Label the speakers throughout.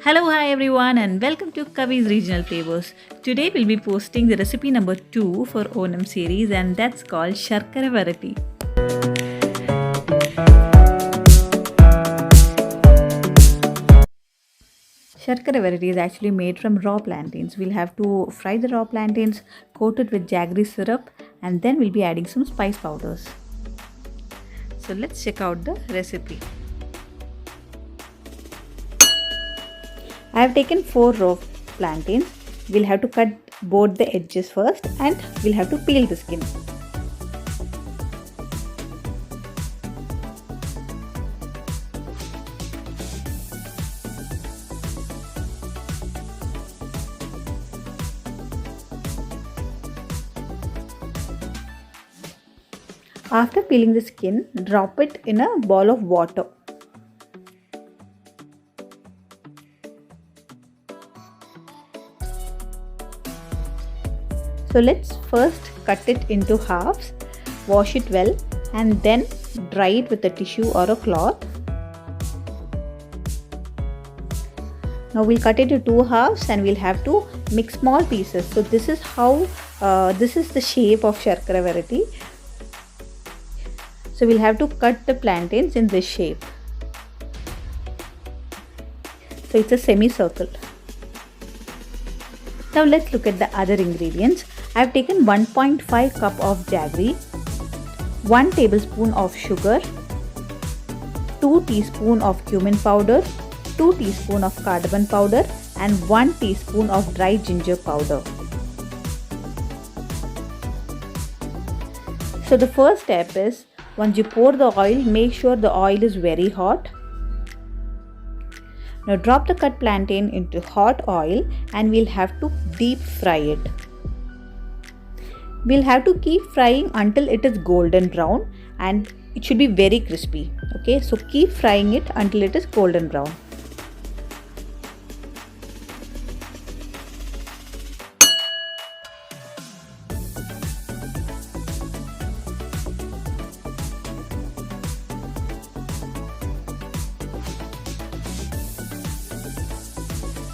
Speaker 1: Hello, hi everyone, and welcome to Kavi's Regional Flavors. Today we'll be posting the recipe number 2 for Onam series, and that's called Sharkara Varati. Sharkara Varati is actually made from raw plantains. We'll have to fry the raw plantains, coat it with jaggery syrup, and then we'll be adding some spice powders. So let's check out the recipe. I have taken 4 raw plantains. We'll have to cut both the edges first and we'll have to peel the skin. After peeling the skin, drop it in a bowl of water. So let's first cut it into halves, wash it well and then dry it with a tissue or a cloth. Now we'll cut it into 2 halves and we'll have to make small pieces. So this is how, this is the shape of Sharkara Varati. So we'll have to cut the plantains in this shape. So it's a semicircle. Now let's look at the other ingredients. I have taken 1.5 cup of jaggery, 1 tablespoon of sugar, 2 teaspoon of cumin powder, 2 teaspoon of cardamom powder and 1 teaspoon of dry ginger powder. So the first step is, once you pour the oil, make sure the oil is very hot. Now drop the cut plantain into hot oil and we'll have to deep fry it. We'll have to keep frying until it is golden brown and it should be very crispy. Okay, so keep frying it until it is golden brown.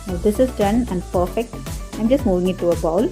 Speaker 1: Now this is done and perfect. I'm just moving it to a bowl.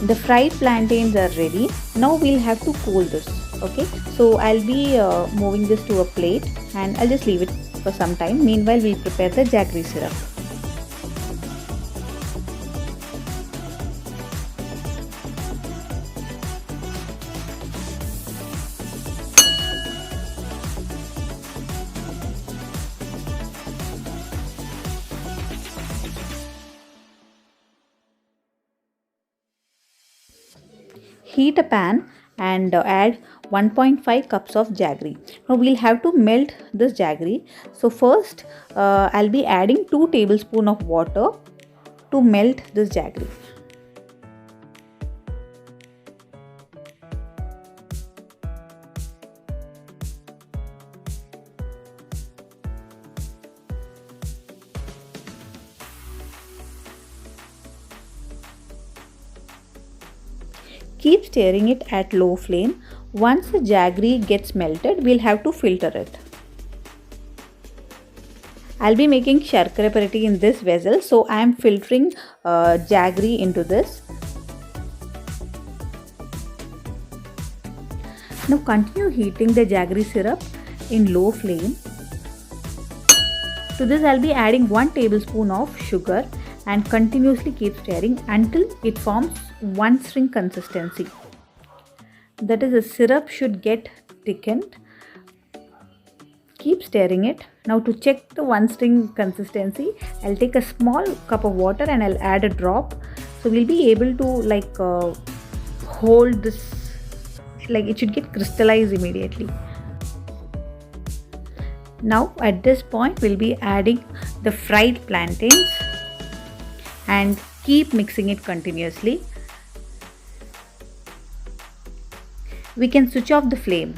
Speaker 1: The fried plantains are ready. Now we'll have to cool this. Okay, so I'll be moving this to a plate and I'll just leave it for some time. Meanwhile, we'll prepare the jaggery syrup. Heat a pan and add 1.5 cups of jaggery. Now we'll have to melt this jaggery. So first I'll be adding 2 tablespoons of water to melt this jaggery. Keep stirring it at low flame. Once the jaggery gets melted, we'll have to filter it. I'll be making Sharkara Varati in this vessel, so I am filtering jaggery into this. Now continue heating the jaggery syrup in low flame. To this I'll be adding 1 tablespoon of sugar and continuously keep stirring until it forms one string consistency. That is, the syrup should get thickened. Keep stirring it. Now to check the one string consistency, I'll take a small cup of water and I'll add a drop. So we'll be able to hold this, it should get crystallized immediately. Now at this point we'll be adding the fried plantains and Keep mixing it continuously. We can switch off the flame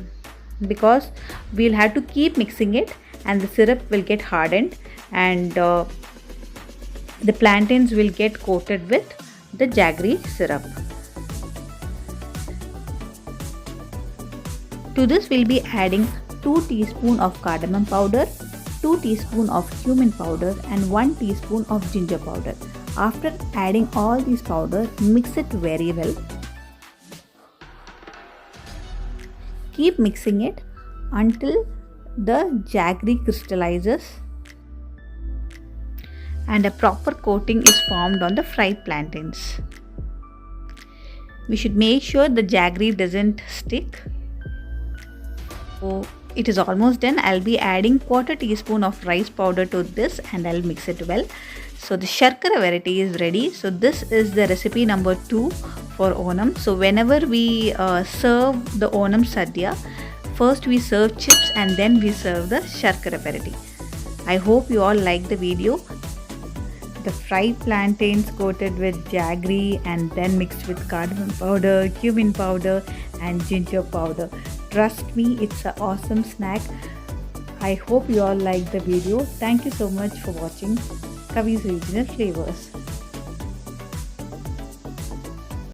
Speaker 1: because we'll have to keep mixing it and the syrup will get hardened and the plantains will get coated with the jaggery syrup. To this we'll be adding 2 teaspoons of cardamom powder, 2 teaspoons of cumin powder and 1 teaspoon of ginger powder. After adding all these powder, mix it very well. Keep mixing it until the jaggery crystallizes and a proper coating is formed on the fried plantains. We should make sure the jaggery doesn't stick. So it is almost done. I'll be adding 1/4 teaspoon of rice powder to this and I'll mix it well. So the Sharkara variety is ready. So this is the recipe number 2 for Onam. So whenever we serve the Onam Sadhya, first we serve chips and then we serve the Sharkara variety. I hope you all like the video. The fried plantains coated with jaggery and then mixed with cardamom powder, cumin powder and ginger powder. Trust me, it's an awesome snack. I hope you all like the video. Thank you so much for watching Kavi's Regional Flavors.